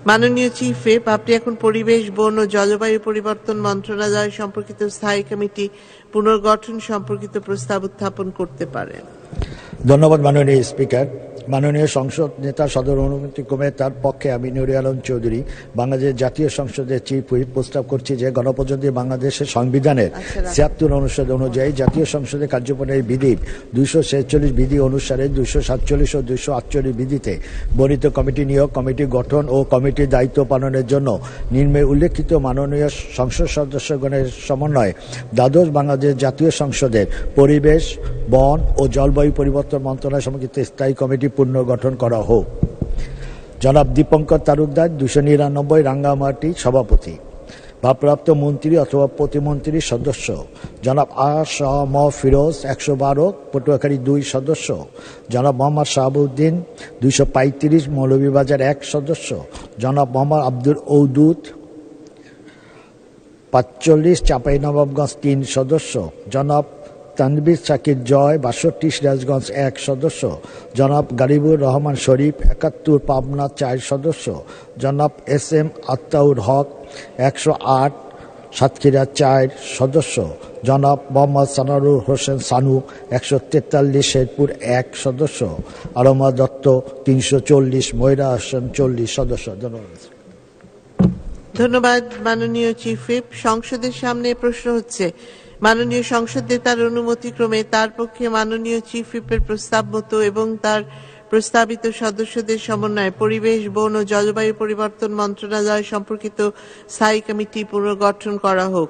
মাননীয় chief whip, আপনি এখন পরিবেশ, বন ও জলবায়ু পরিবর্তন মন্ত্রণালয় সম্পর্কিত স্থায়ী কমিটি পুনর্গঠন সম্পর্কিত প্রস্তাব উত্থাপন করতে পারেন। ধন্যবাদ মাননীয় স্পিকার। মাননীয় সংসদ নেতা সদর অনুমতিক্রমে তার পক্ষে আমি নুরে আলম চৌধুরী বাংলাদেশ জাতীয় সংসদের চিফ হুইপ প্রস্তাব করছি যে গণপ্রজাতন্ত্রী বাংলাদেশের সংবিধানের ৭৬ অনুচ্ছেদ অনুযায়ী জাতীয় সংসদের কার্যপ্রণালী বিধির ২৪৬ বিধি অনুসারে ২৪৭ ও ২৪৮ বিধিতে বর্ণিত কমিটি নিয়োগ, কমিটি গঠন ও কমিটির দায়িত্ব পালনের জন্য নিম্নে উল্লেখিত মাননীয় সংসদ সদস্যগণের সমন্বয়ে দ্বাদশ বাংলাদেশ জাতীয় সংসদের পরিবেশ, বন ও জলবায়ু পরিবর্তন মন্ত্রণালয় সম্পর্কিত স্থায়ী কমিটি পুনর্গঠন করা হোক। জনাব দীপঙ্কর তালুকদার ২৯৯ রাঙ্গামাটি সভাপতি, ভারপ্রাপ্ত মন্ত্রী অথবা প্রতিমন্ত্রীর সদস্য। জনাব আ.স.ম ফিরোজ ১১২ পটুয়াখালী ২ সদস্য। জনাব মোহাম্মদ শাহাবুদ্দিন ২৩৫ মৌলভীবাজার ১ সদস্য। জনাব মোহাম্মদ আব্দুল ঔদুদ ৪৫ চাঁপাইনবাবগঞ্জ ৩ সদস্য। জনাব তানভীর শাকির জয় ৬২ সিরাজগঞ্জ ১ সদস্য। জনাব গালিবুর রহমান শরীফ ৭১ পাবনা ৪ সদস্য। জনাব এস.এম আত্তাউর হক ১০৮ সাতক্ষীরা ৪ সদস্য। জনাব মোহাম্মদ সানারুল হোসেন সানু ১৪৩ শেরপুর ১ সদস্য। আলমা দত্ত ৩৪০ ময়রা হোসেন ৪০ সদস্য। ধন্যবাদ মাননীয় চিফ হুইপ। সংসদের সামনে প্রশ্ন হচ্ছে, মাননীয় সংসদ নেতার অনুমতিক্রমে তার পক্ষে মাননীয় চিফ হুইপের প্রস্তাব মতো এবং তার প্রস্তাবিত সদস্যদের সমন্বয়ে পরিবেশ, বন ও জলবায়ু পরিবর্তন মন্ত্রণালয় সম্পর্কিত স্থায়ী কমিটি পুনর্গঠন করা হোক।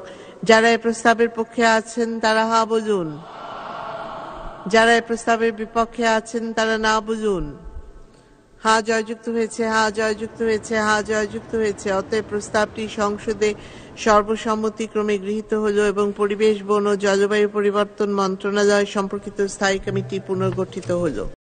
যারা এই প্রস্তাবের পক্ষে আছেন তারা হা বলুন, যারা এই প্রস্তাবের বিপক্ষে আছেন তারা না বলুন। হা জয়যুক্ত হয়েছে, হা জয়যুক্ত হয়েছে, হা জয়যুক্ত হয়েছে। অতএব প্রস্তাবটি সংসদে সর্বসম্মতিক্রমে গৃহীত হল এবং পরিবেশ, বন ও জলবায়ু পরিবর্তন মন্ত্রণালয় সম্পর্কিত স্থায়ী কমিটি পুনর্গঠিত হল।